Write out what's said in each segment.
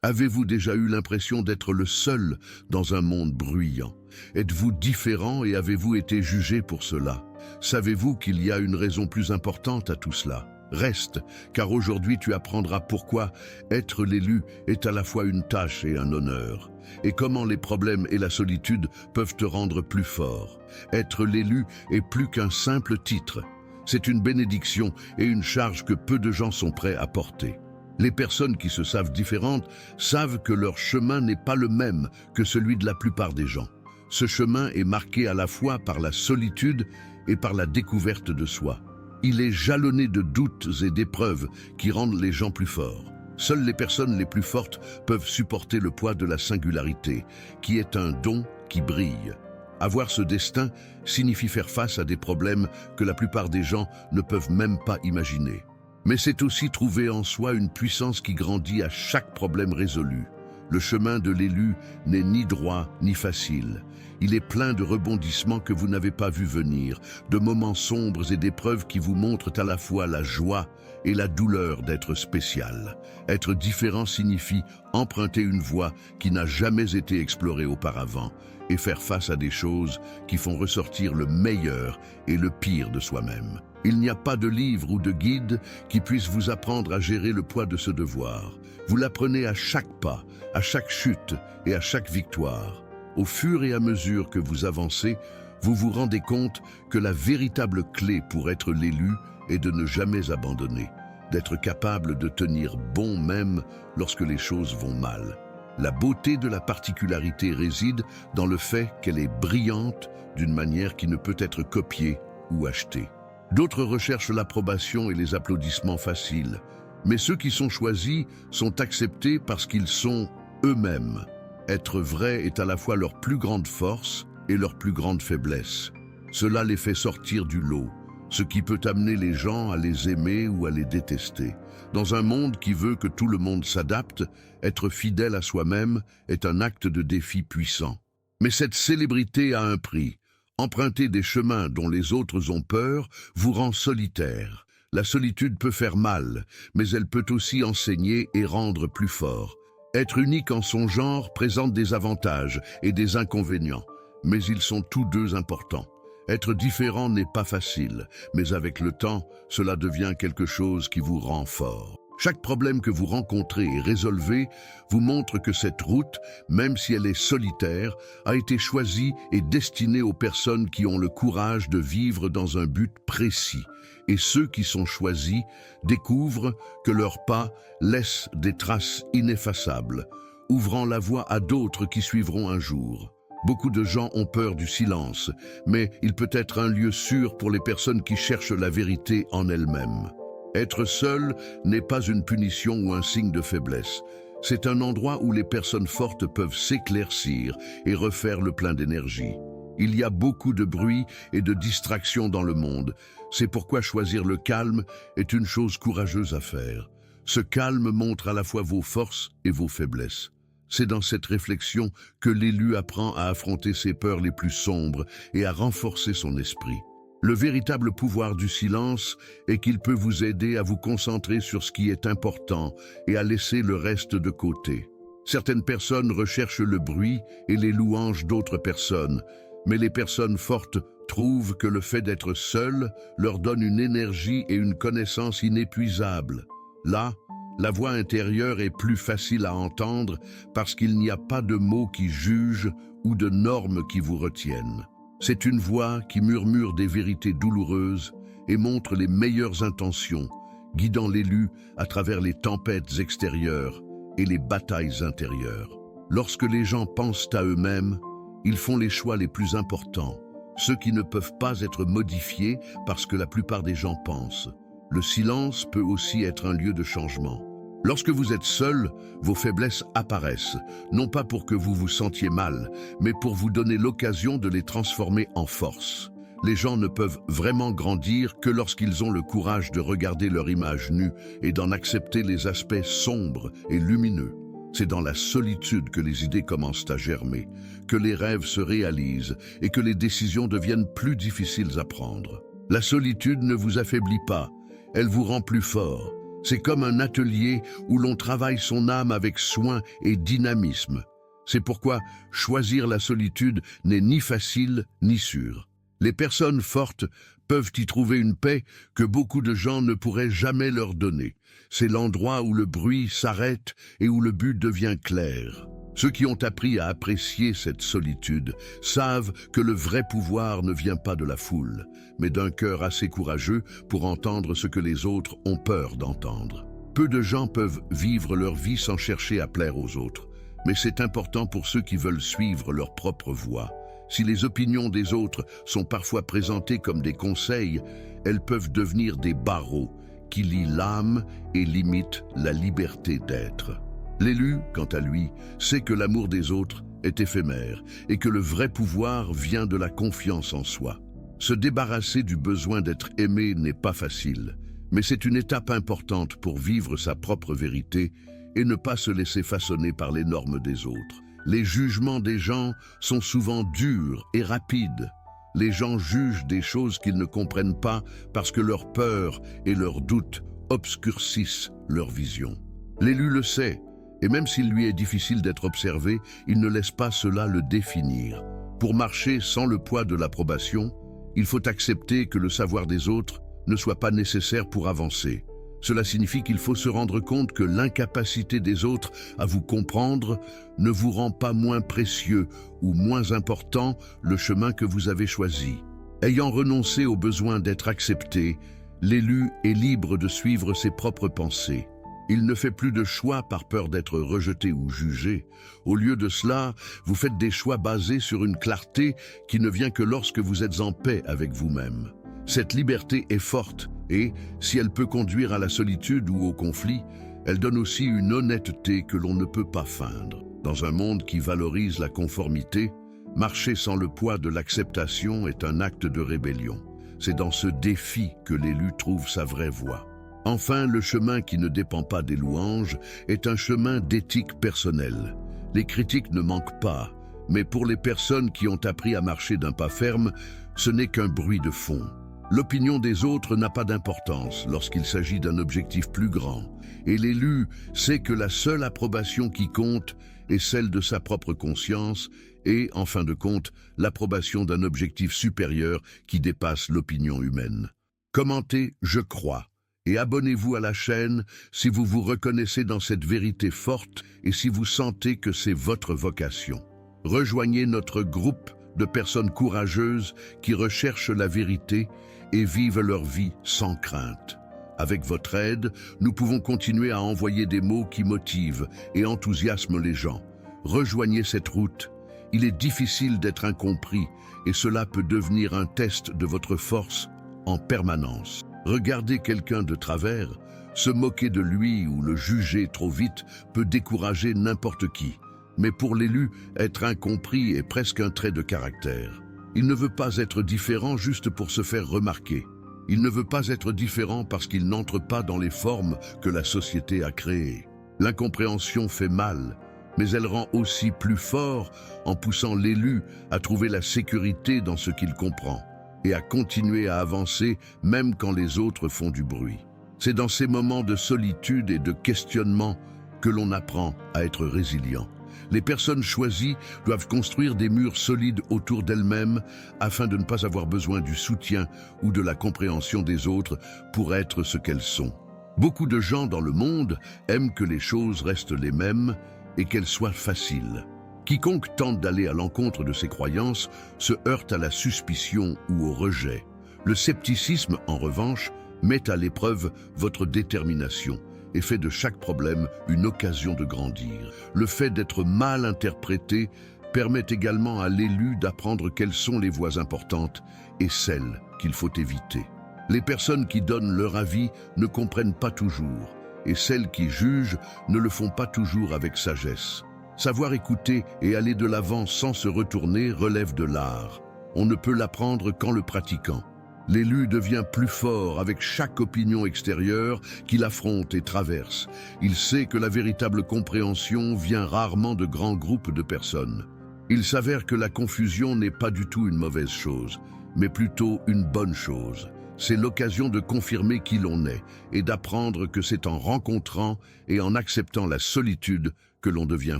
Avez-vous déjà eu l'impression d'être le seul dans un monde bruyant? Êtes-vous différent et avez-vous été jugé pour cela? Savez-vous qu'il y a une raison plus importante à tout cela? Reste, car aujourd'hui tu apprendras pourquoi être l'élu est à la fois une tâche et un honneur, et comment les problèmes et la solitude peuvent te rendre plus fort. Être l'élu est plus qu'un simple titre. C'est une bénédiction et une charge que peu de gens sont prêts à porter. Les personnes qui se savent différentes savent que leur chemin n'est pas le même que celui de la plupart des gens. Ce chemin est marqué à la fois par la solitude et par la découverte de soi. Il est jalonné de doutes et d'épreuves qui rendent les gens plus forts. Seules les personnes les plus fortes peuvent supporter le poids de la singularité, qui est un don qui brille. Avoir ce destin signifie faire face à des problèmes que la plupart des gens ne peuvent même pas imaginer. Mais c'est aussi trouver en soi une puissance qui grandit à chaque problème résolu. Le chemin de l'élu n'est ni droit ni facile. Il est plein de rebondissements que vous n'avez pas vu venir, de moments sombres et d'épreuves qui vous montrent à la fois la joie et la douleur d'être spécial. Être différent signifie emprunter une voie qui n'a jamais été explorée auparavant et faire face à des choses qui font ressortir le meilleur et le pire de soi-même. Il n'y a pas de livre ou de guide qui puisse vous apprendre à gérer le poids de ce devoir. Vous l'apprenez à chaque pas, à chaque chute et à chaque victoire. Au fur et à mesure que vous avancez, vous vous rendez compte que la véritable clé pour être l'élu est de ne jamais abandonner, d'être capable de tenir bon même lorsque les choses vont mal. La beauté de la particularité réside dans le fait qu'elle est brillante d'une manière qui ne peut être copiée ou achetée. D'autres recherchent l'approbation et les applaudissements faciles, mais ceux qui sont choisis sont acceptés parce qu'ils sont eux-mêmes. Être vrai est à la fois leur plus grande force et leur plus grande faiblesse. Cela les fait sortir du lot, ce qui peut amener les gens à les aimer ou à les détester. Dans un monde qui veut que tout le monde s'adapte, être fidèle à soi-même est un acte de défi puissant. Mais cette célébrité a un prix. Emprunter des chemins dont les autres ont peur vous rend solitaire. La solitude peut faire mal, mais elle peut aussi enseigner et rendre plus fort. Être unique en son genre présente des avantages et des inconvénients, mais ils sont tous deux importants. Être différent n'est pas facile, mais avec le temps, cela devient quelque chose qui vous rend fort. Chaque problème que vous rencontrez et résolvez vous montre que cette route, même si elle est solitaire, a été choisie et destinée aux personnes qui ont le courage de vivre dans un but précis. Et ceux qui sont choisis découvrent que leurs pas laissent des traces ineffaçables, ouvrant la voie à d'autres qui suivront un jour. Beaucoup de gens ont peur du silence, mais il peut être un lieu sûr pour les personnes qui cherchent la vérité en elles-mêmes. Être seul n'est pas une punition ou un signe de faiblesse. C'est un endroit où les personnes fortes peuvent s'éclaircir et refaire le plein d'énergie. Il y a beaucoup de bruit et de distractions dans le monde. C'est pourquoi choisir le calme est une chose courageuse à faire. Ce calme montre à la fois vos forces et vos faiblesses. C'est dans cette réflexion que l'élu apprend à affronter ses peurs les plus sombres et à renforcer son esprit. Le véritable pouvoir du silence est qu'il peut vous aider à vous concentrer sur ce qui est important et à laisser le reste de côté. Certaines personnes recherchent le bruit et les louanges d'autres personnes, mais les personnes fortes trouvent que le fait d'être seules leur donne une énergie et une connaissance inépuisables. Là, la voix intérieure est plus facile à entendre parce qu'il n'y a pas de mots qui jugent ou de normes qui vous retiennent. C'est une voix qui murmure des vérités douloureuses et montre les meilleures intentions, guidant l'élu à travers les tempêtes extérieures et les batailles intérieures. Lorsque les gens pensent à eux-mêmes, ils font les choix les plus importants, ceux qui ne peuvent pas être modifiés parce que la plupart des gens pensent. Le silence peut aussi être un lieu de changement. Lorsque vous êtes seul, vos faiblesses apparaissent, non pas pour que vous vous sentiez mal, mais pour vous donner l'occasion de les transformer en force. Les gens ne peuvent vraiment grandir que lorsqu'ils ont le courage de regarder leur image nue et d'en accepter les aspects sombres et lumineux. C'est dans la solitude que les idées commencent à germer, que les rêves se réalisent et que les décisions deviennent plus difficiles à prendre. La solitude ne vous affaiblit pas, elle vous rend plus fort. C'est comme un atelier où l'on travaille son âme avec soin et dynamisme. C'est pourquoi choisir la solitude n'est ni facile ni sûr. Les personnes fortes peuvent y trouver une paix que beaucoup de gens ne pourraient jamais leur donner. C'est l'endroit où le bruit s'arrête et où le but devient clair. Ceux qui ont appris à apprécier cette solitude savent que le vrai pouvoir ne vient pas de la foule, mais d'un cœur assez courageux pour entendre ce que les autres ont peur d'entendre. Peu de gens peuvent vivre leur vie sans chercher à plaire aux autres, mais c'est important pour ceux qui veulent suivre leur propre voie. Si les opinions des autres sont parfois présentées comme des conseils, elles peuvent devenir des barreaux qui lient l'âme et limitent la liberté d'être. L'élu, quant à lui, sait que l'amour des autres est éphémère et que le vrai pouvoir vient de la confiance en soi. Se débarrasser du besoin d'être aimé n'est pas facile, mais c'est une étape importante pour vivre sa propre vérité et ne pas se laisser façonner par les normes des autres. Les jugements des gens sont souvent durs et rapides. Les gens jugent des choses qu'ils ne comprennent pas parce que leur peur et leurs doutes obscurcissent leur vision. L'élu le sait, et même s'il lui est difficile d'être observé, il ne laisse pas cela le définir. Pour marcher sans le poids de l'approbation, il faut accepter que le savoir des autres ne soit pas nécessaire pour avancer. Cela signifie qu'il faut se rendre compte que l'incapacité des autres à vous comprendre ne vous rend pas moins précieux ou moins important le chemin que vous avez choisi. Ayant renoncé au besoin d'être accepté, l'élu est libre de suivre ses propres pensées. Il ne fait plus de choix par peur d'être rejeté ou jugé. Au lieu de cela, vous faites des choix basés sur une clarté qui ne vient que lorsque vous êtes en paix avec vous-même. Cette liberté est forte et, si elle peut conduire à la solitude ou au conflit, elle donne aussi une honnêteté que l'on ne peut pas feindre. Dans un monde qui valorise la conformité, marcher sans le poids de l'acceptation est un acte de rébellion. C'est dans ce défi que l'élu trouve sa vraie voie. Enfin, le chemin qui ne dépend pas des louanges est un chemin d'éthique personnelle. Les critiques ne manquent pas, mais pour les personnes qui ont appris à marcher d'un pas ferme, ce n'est qu'un bruit de fond. L'opinion des autres n'a pas d'importance lorsqu'il s'agit d'un objectif plus grand, et l'élu sait que la seule approbation qui compte est celle de sa propre conscience et, en fin de compte, l'approbation d'un objectif supérieur qui dépasse l'opinion humaine. Commentez « Je crois » et abonnez-vous à la chaîne si vous vous reconnaissez dans cette vérité forte et si vous sentez que c'est votre vocation. Rejoignez notre groupe de personnes courageuses qui recherchent la vérité et vivent leur vie sans crainte. Avec votre aide, nous pouvons continuer à envoyer des mots qui motivent et enthousiasment les gens. Rejoignez cette route. Il est difficile d'être incompris et cela peut devenir un test de votre force en permanence. Regarder quelqu'un de travers, se moquer de lui ou le juger trop vite peut décourager n'importe qui. Mais pour l'élu, être incompris est presque un trait de caractère. Il ne veut pas être différent juste pour se faire remarquer. Il ne veut pas être différent parce qu'il n'entre pas dans les formes que la société a créées. L'incompréhension fait mal, mais elle rend aussi plus fort en poussant l'élu à trouver la sécurité dans ce qu'il comprend et à continuer à avancer même quand les autres font du bruit. C'est dans ces moments de solitude et de questionnement que l'on apprend à être résilient. Les personnes choisies doivent construire des murs solides autour d'elles-mêmes afin de ne pas avoir besoin du soutien ou de la compréhension des autres pour être ce qu'elles sont. Beaucoup de gens dans le monde aiment que les choses restent les mêmes et qu'elles soient faciles. Quiconque tente d'aller à l'encontre de ses croyances se heurte à la suspicion ou au rejet. Le scepticisme, en revanche, met à l'épreuve votre détermination et fait de chaque problème une occasion de grandir. Le fait d'être mal interprété permet également à l'élu d'apprendre quelles sont les voies importantes et celles qu'il faut éviter. Les personnes qui donnent leur avis ne comprennent pas toujours, et celles qui jugent ne le font pas toujours avec sagesse. Savoir écouter et aller de l'avant sans se retourner relève de l'art. On ne peut l'apprendre qu'en le pratiquant. L'élu devient plus fort avec chaque opinion extérieure qu'il affronte et traverse. Il sait que la véritable compréhension vient rarement de grands groupes de personnes. Il s'avère que la confusion n'est pas du tout une mauvaise chose, mais plutôt une bonne chose. C'est l'occasion de confirmer qui l'on est et d'apprendre que c'est en rencontrant et en acceptant la solitude que l'on devient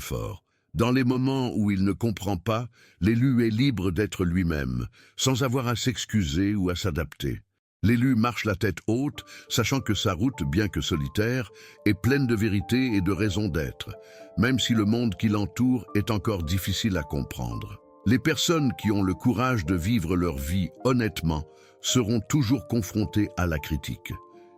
fort. Dans les moments où il ne comprend pas, l'élu est libre d'être lui-même, sans avoir à s'excuser ou à s'adapter. L'élu marche la tête haute, sachant que sa route, bien que solitaire, est pleine de vérité et de raison d'être, même si le monde qui l'entoure est encore difficile à comprendre. Les personnes qui ont le courage de vivre leur vie honnêtement seront toujours confrontées à la critique.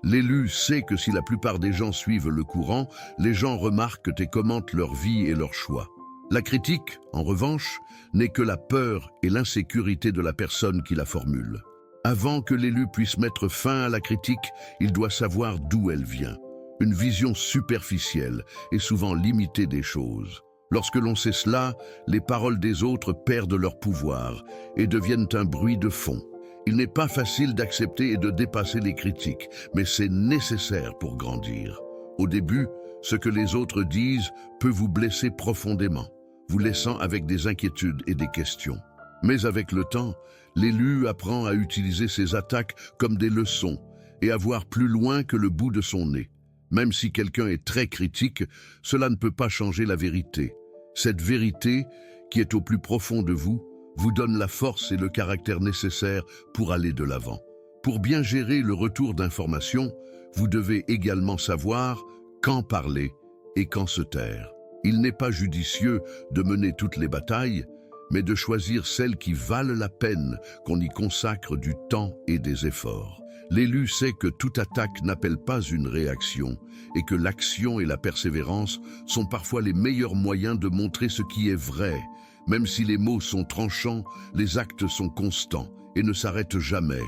L'élu sait que si la plupart des gens suivent le courant, les gens remarquent et commentent leur vie et leurs choix. La critique, en revanche, n'est que la peur et l'insécurité de la personne qui la formule. Avant que l'élu puisse mettre fin à la critique, il doit savoir d'où elle vient. Une vision superficielle et souvent limitée des choses. Lorsque l'on sait cela, les paroles des autres perdent leur pouvoir et deviennent un bruit de fond. Il n'est pas facile d'accepter et de dépasser les critiques, mais c'est nécessaire pour grandir. Au début, ce que les autres disent peut vous blesser profondément, vous laissant avec des inquiétudes et des questions. Mais avec le temps, l'élu apprend à utiliser ses attaques comme des leçons et à voir plus loin que le bout de son nez. Même si quelqu'un est très critique, cela ne peut pas changer la vérité. Cette vérité, qui est au plus profond de vous donne la force et le caractère nécessaires pour aller de l'avant. Pour bien gérer le retour d'informations, vous devez également savoir quand parler et quand se taire. Il n'est pas judicieux de mener toutes les batailles, mais de choisir celles qui valent la peine qu'on y consacre du temps et des efforts. L'élu sait que toute attaque n'appelle pas une réaction et que l'action et la persévérance sont parfois les meilleurs moyens de montrer ce qui est vrai. Même si les mots sont tranchants, les actes sont constants et ne s'arrêtent jamais.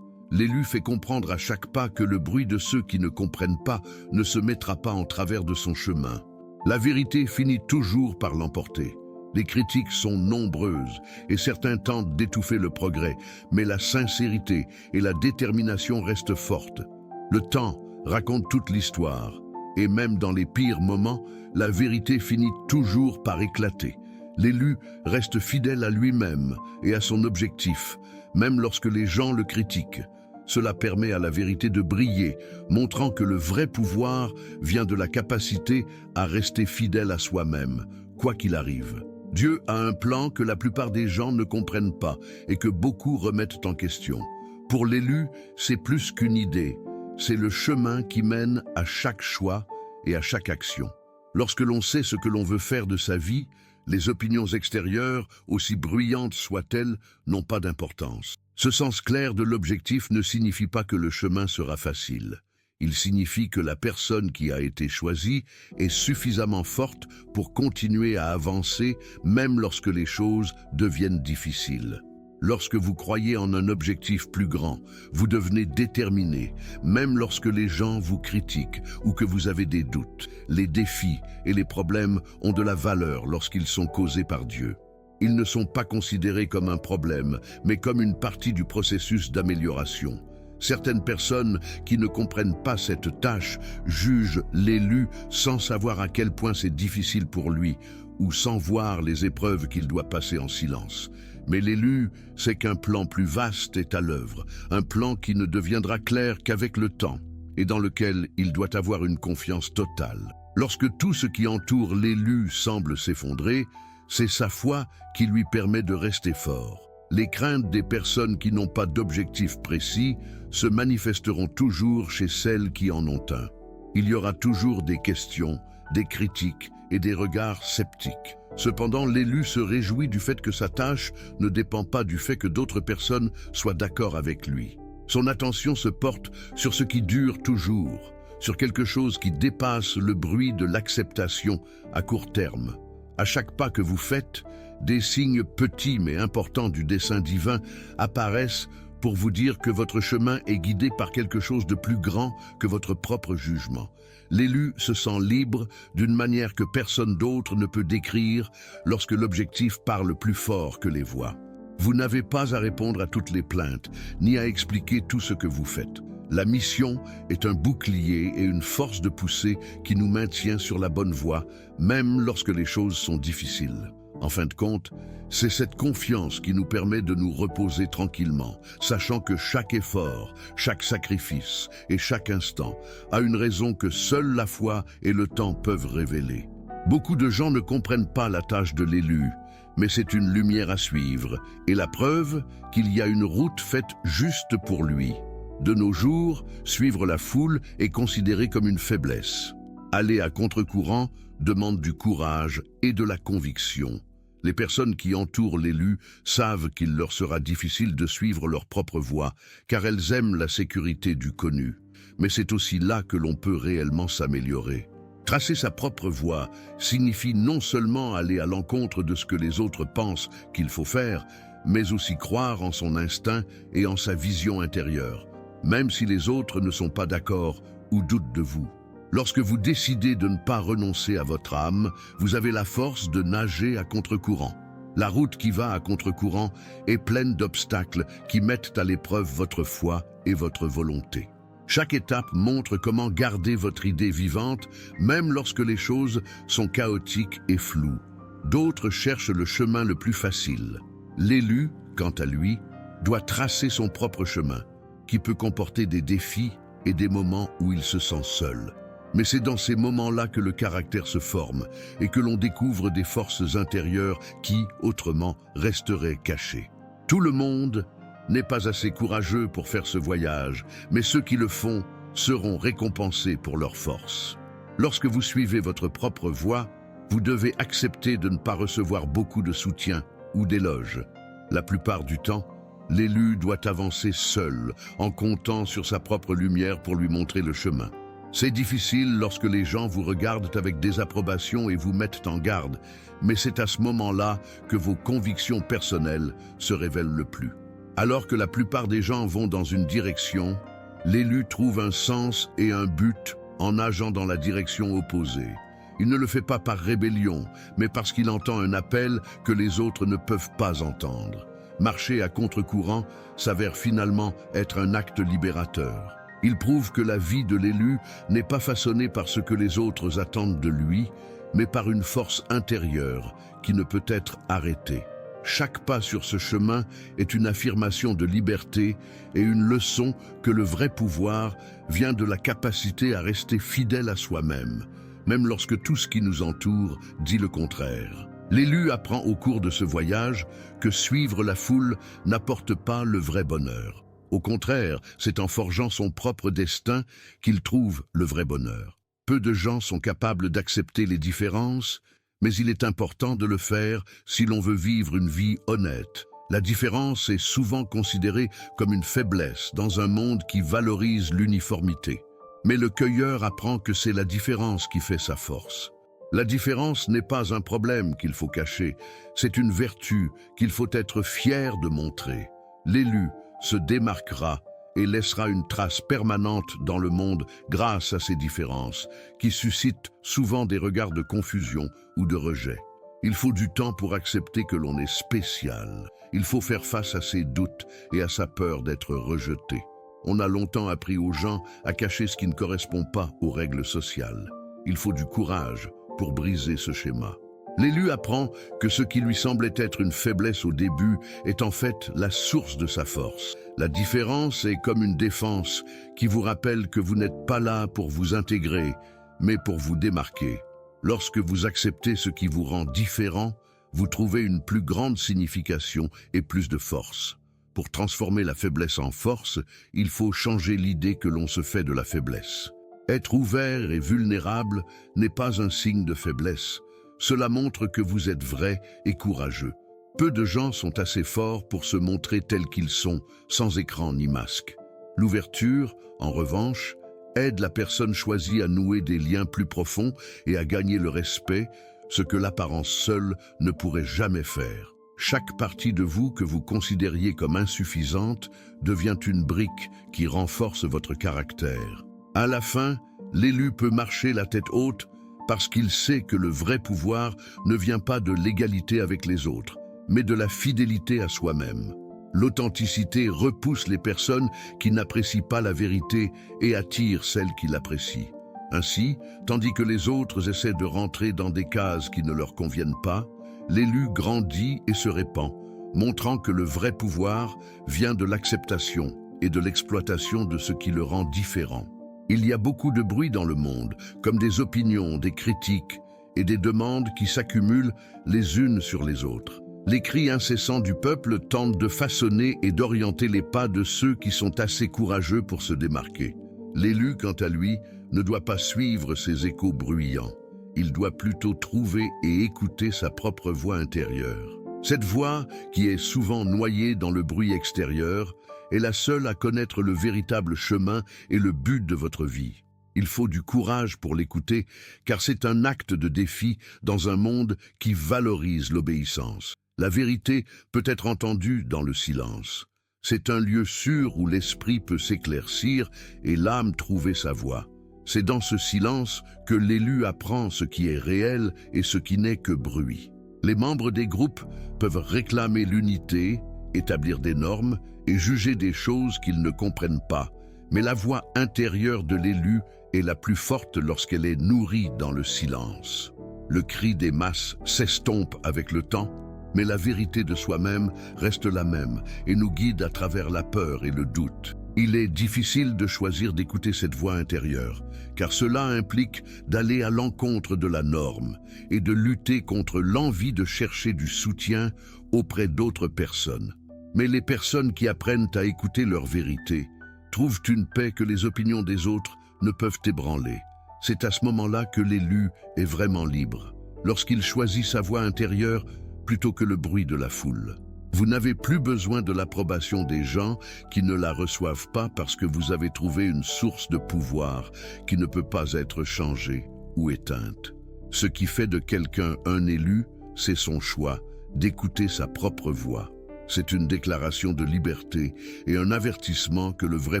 L'élu fait comprendre à chaque pas que le bruit de ceux qui ne comprennent pas ne se mettra pas en travers de son chemin. La vérité finit toujours par l'emporter. Les critiques sont nombreuses et certains tentent d'étouffer le progrès, mais la sincérité et la détermination restent fortes. Le temps raconte toute l'histoire et même dans les pires moments, la vérité finit toujours par éclater. L'élu reste fidèle à lui-même et à son objectif, même lorsque les gens le critiquent. Cela permet à la vérité de briller, montrant que le vrai pouvoir vient de la capacité à rester fidèle à soi-même, quoi qu'il arrive. Dieu a un plan que la plupart des gens ne comprennent pas et que beaucoup remettent en question. Pour l'élu, c'est plus qu'une idée, c'est le chemin qui mène à chaque choix et à chaque action. Lorsque l'on sait ce que l'on veut faire de sa vie, les opinions extérieures, aussi bruyantes soient-elles, n'ont pas d'importance. Ce sens clair de l'objectif ne signifie pas que le chemin sera facile. Il signifie que la personne qui a été choisie est suffisamment forte pour continuer à avancer, même lorsque les choses deviennent difficiles. Lorsque vous croyez en un objectif plus grand, vous devenez déterminé, même lorsque les gens vous critiquent ou que vous avez des doutes. Les défis et les problèmes ont de la valeur lorsqu'ils sont causés par Dieu. Ils ne sont pas considérés comme un problème, mais comme une partie du processus d'amélioration. Certaines personnes qui ne comprennent pas cette tâche jugent l'élu sans savoir à quel point c'est difficile pour lui ou sans voir les épreuves qu'il doit passer en silence. Mais l'élu sait qu'un plan plus vaste est à l'œuvre, un plan qui ne deviendra clair qu'avec le temps et dans lequel il doit avoir une confiance totale. Lorsque tout ce qui entoure l'élu semble s'effondrer, c'est sa foi qui lui permet de rester fort. Les craintes des personnes qui n'ont pas d'objectif précis se manifesteront toujours chez celles qui en ont un. Il y aura toujours des questions, des critiques et des regards sceptiques. Cependant, l'élu se réjouit du fait que sa tâche ne dépend pas du fait que d'autres personnes soient d'accord avec lui. Son attention se porte sur ce qui dure toujours, sur quelque chose qui dépasse le bruit de l'acceptation à court terme. À chaque pas que vous faites, des signes petits mais importants du dessein divin apparaissent pour vous dire que votre chemin est guidé par quelque chose de plus grand que votre propre jugement. L'élu se sent libre d'une manière que personne d'autre ne peut décrire lorsque l'objectif parle plus fort que les voix. Vous n'avez pas à répondre à toutes les plaintes, ni à expliquer tout ce que vous faites. La mission est un bouclier et une force de poussée qui nous maintient sur la bonne voie, même lorsque les choses sont difficiles. En fin de compte, c'est cette confiance qui nous permet de nous reposer tranquillement, sachant que chaque effort, chaque sacrifice et chaque instant a une raison que seule la foi et le temps peuvent révéler. Beaucoup de gens ne comprennent pas la tâche de l'élu, mais c'est une lumière à suivre, et la preuve qu'il y a une route faite juste pour lui. De nos jours, suivre la foule est considéré comme une faiblesse. Aller à contre-courant demande du courage et de la conviction. Les personnes qui entourent l'élu savent qu'il leur sera difficile de suivre leur propre voie, car elles aiment la sécurité du connu. Mais c'est aussi là que l'on peut réellement s'améliorer. Tracer sa propre voie signifie non seulement aller à l'encontre de ce que les autres pensent qu'il faut faire, mais aussi croire en son instinct et en sa vision intérieure, même si les autres ne sont pas d'accord ou doutent de vous. Lorsque vous décidez de ne pas renoncer à votre âme, vous avez la force de nager à contre-courant. La route qui va à contre-courant est pleine d'obstacles qui mettent à l'épreuve votre foi et votre volonté. Chaque étape montre comment garder votre idée vivante, même lorsque les choses sont chaotiques et floues. D'autres cherchent le chemin le plus facile. L'élu, quant à lui, doit tracer son propre chemin, qui peut comporter des défis et des moments où il se sent seul. Mais c'est dans ces moments-là que le caractère se forme et que l'on découvre des forces intérieures qui, autrement, resteraient cachées. Tout le monde n'est pas assez courageux pour faire ce voyage, mais ceux qui le font seront récompensés pour leur force. Lorsque vous suivez votre propre voie, vous devez accepter de ne pas recevoir beaucoup de soutien ou d'éloges. La plupart du temps, l'élu doit avancer seul, en comptant sur sa propre lumière pour lui montrer le chemin. C'est difficile lorsque les gens vous regardent avec désapprobation et vous mettent en garde, mais c'est à ce moment-là que vos convictions personnelles se révèlent le plus. Alors que la plupart des gens vont dans une direction, l'élu trouve un sens et un but en nageant dans la direction opposée. Il ne le fait pas par rébellion, mais parce qu'il entend un appel que les autres ne peuvent pas entendre. Marcher à contre-courant s'avère finalement être un acte libérateur. Il prouve que la vie de l'élu n'est pas façonnée par ce que les autres attendent de lui, mais par une force intérieure qui ne peut être arrêtée. Chaque pas sur ce chemin est une affirmation de liberté et une leçon que le vrai pouvoir vient de la capacité à rester fidèle à soi-même, même lorsque tout ce qui nous entoure dit le contraire. L'élu apprend au cours de ce voyage que suivre la foule n'apporte pas le vrai bonheur. Au contraire, c'est en forgeant son propre destin qu'il trouve le vrai bonheur. Peu de gens sont capables d'accepter les différences, mais il est important de le faire si l'on veut vivre une vie honnête. La différence est souvent considérée comme une faiblesse dans un monde qui valorise l'uniformité. Mais le cueilleur apprend que c'est la différence qui fait sa force. La différence n'est pas un problème qu'il faut cacher, c'est une vertu qu'il faut être fier de montrer. L'élu se démarquera et laissera une trace permanente dans le monde grâce à ces différences, qui suscitent souvent des regards de confusion ou de rejet. Il faut du temps pour accepter que l'on est spécial. Il faut faire face à ses doutes et à sa peur d'être rejeté. On a longtemps appris aux gens à cacher ce qui ne correspond pas aux règles sociales. Il faut du courage pour briser ce schéma. L'élu apprend que ce qui lui semblait être une faiblesse au début est en fait la source de sa force. La différence est comme une défense qui vous rappelle que vous n'êtes pas là pour vous intégrer, mais pour vous démarquer. Lorsque vous acceptez ce qui vous rend différent, vous trouvez une plus grande signification et plus de force. Pour transformer la faiblesse en force, il faut changer l'idée que l'on se fait de la faiblesse. Être ouvert et vulnérable n'est pas un signe de faiblesse. Cela montre que vous êtes vrai et courageux. Peu de gens sont assez forts pour se montrer tels qu'ils sont, sans écran ni masque. L'ouverture, en revanche, aide la personne choisie à nouer des liens plus profonds et à gagner le respect, ce que l'apparence seule ne pourrait jamais faire. Chaque partie de vous que vous considériez comme insuffisante devient une brique qui renforce votre caractère. À la fin, l'élu peut marcher la tête haute parce qu'il sait que le vrai pouvoir ne vient pas de l'égalité avec les autres, mais de la fidélité à soi-même. L'authenticité repousse les personnes qui n'apprécient pas la vérité et attire celles qui l'apprécient. Ainsi, tandis que les autres essaient de rentrer dans des cases qui ne leur conviennent pas, l'élu grandit et se répand, montrant que le vrai pouvoir vient de l'acceptation et de l'exploitation de ce qui le rend différent. Il y a beaucoup de bruit dans le monde, comme des opinions, des critiques et des demandes qui s'accumulent les unes sur les autres. Les cris incessants du peuple tentent de façonner et d'orienter les pas de ceux qui sont assez courageux pour se démarquer. L'élu, quant à lui, ne doit pas suivre ces échos bruyants. Il doit plutôt trouver et écouter sa propre voix intérieure. Cette voix, qui est souvent noyée dans le bruit extérieur, est la seule à connaître le véritable chemin et le but de votre vie. Il faut du courage pour l'écouter, car c'est un acte de défi dans un monde qui valorise l'obéissance. La vérité peut être entendue dans le silence. C'est un lieu sûr où l'esprit peut s'éclaircir et l'âme trouver sa voie. C'est dans ce silence que l'élu apprend ce qui est réel et ce qui n'est que bruit. Les membres des groupes peuvent réclamer l'unité, établir des normes et juger des choses qu'ils ne comprennent pas. Mais la voix intérieure de l'élu est la plus forte lorsqu'elle est nourrie dans le silence. Le cri des masses s'estompe avec le temps, mais la vérité de soi-même reste la même et nous guide à travers la peur et le doute. Il est difficile de choisir d'écouter cette voix intérieure, car cela implique d'aller à l'encontre de la norme et de lutter contre l'envie de chercher du soutien auprès d'autres personnes. Mais les personnes qui apprennent à écouter leur vérité trouvent une paix que les opinions des autres ne peuvent ébranler. C'est à ce moment-là que l'élu est vraiment libre, lorsqu'il choisit sa voix intérieure plutôt que le bruit de la foule. Vous n'avez plus besoin de l'approbation des gens qui ne la reçoivent pas parce que vous avez trouvé une source de pouvoir qui ne peut pas être changée ou éteinte. Ce qui fait de quelqu'un un élu, c'est son choix d'écouter sa propre voix. C'est une déclaration de liberté et un avertissement que le vrai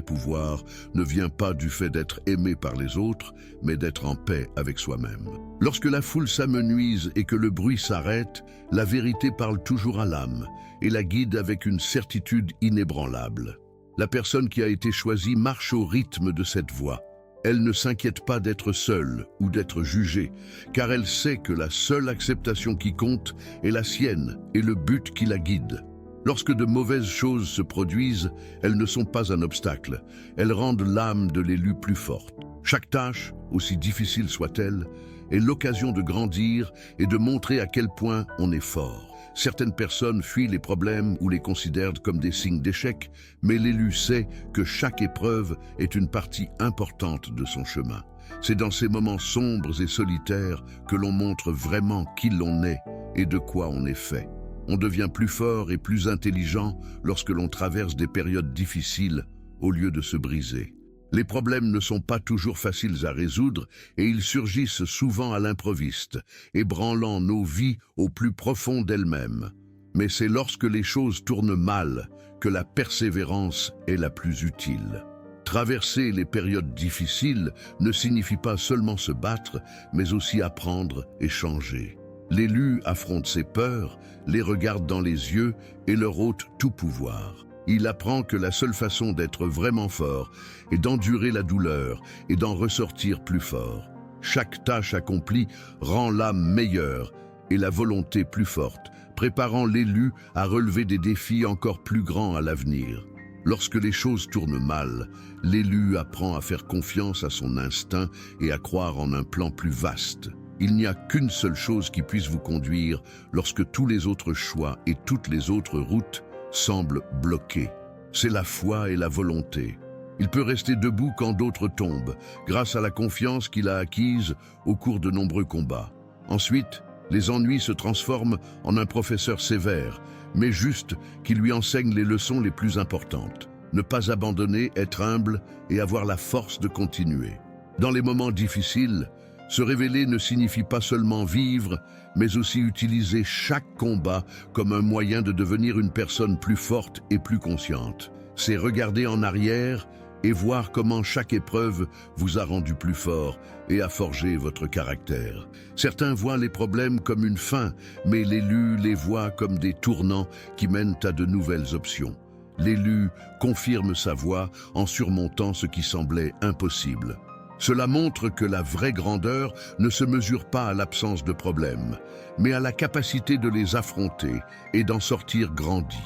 pouvoir ne vient pas du fait d'être aimé par les autres, mais d'être en paix avec soi-même. Lorsque la foule s'amenuise et que le bruit s'arrête, la vérité parle toujours à l'âme et la guide avec une certitude inébranlable. La personne qui a été choisie marche au rythme de cette voix. Elle ne s'inquiète pas d'être seule ou d'être jugée, car elle sait que la seule acceptation qui compte est la sienne et le but qui la guide. Lorsque de mauvaises choses se produisent, elles ne sont pas un obstacle. Elles rendent l'âme de l'élu plus forte. Chaque tâche, aussi difficile soit-elle, est l'occasion de grandir et de montrer à quel point on est fort. Certaines personnes fuient les problèmes ou les considèrent comme des signes d'échec, mais l'élu sait que chaque épreuve est une partie importante de son chemin. C'est dans ces moments sombres et solitaires que l'on montre vraiment qui l'on est et de quoi on est fait. On devient plus fort et plus intelligent lorsque l'on traverse des périodes difficiles au lieu de se briser. Les problèmes ne sont pas toujours faciles à résoudre et ils surgissent souvent à l'improviste, ébranlant nos vies au plus profond d'elles-mêmes. Mais c'est lorsque les choses tournent mal que la persévérance est la plus utile. Traverser les périodes difficiles ne signifie pas seulement se battre, mais aussi apprendre et changer. L'élu affronte ses peurs, les regarde dans les yeux et leur ôte tout pouvoir. Il apprend que la seule façon d'être vraiment fort est d'endurer la douleur et d'en ressortir plus fort. Chaque tâche accomplie rend l'âme meilleure et la volonté plus forte, préparant l'élu à relever des défis encore plus grands à l'avenir. Lorsque les choses tournent mal, l'élu apprend à faire confiance à son instinct et à croire en un plan plus vaste. Il n'y a qu'une seule chose qui puisse vous conduire lorsque tous les autres choix et toutes les autres routes semblent bloquées. C'est la foi et la volonté. Il peut rester debout quand d'autres tombent, grâce à la confiance qu'il a acquise au cours de nombreux combats. Ensuite, les ennuis se transforment en un professeur sévère, mais juste, qui lui enseigne les leçons les plus importantes. Ne pas abandonner, être humble et avoir la force de continuer. Dans les moments difficiles, se révéler ne signifie pas seulement vivre, mais aussi utiliser chaque combat comme un moyen de devenir une personne plus forte et plus consciente. C'est regarder en arrière et voir comment chaque épreuve vous a rendu plus fort et a forgé votre caractère. Certains voient les problèmes comme une fin, mais l'élu les voit comme des tournants qui mènent à de nouvelles options. L'élu confirme sa voie en surmontant ce qui semblait impossible. Cela montre que la vraie grandeur ne se mesure pas à l'absence de problèmes, mais à la capacité de les affronter et d'en sortir grandi.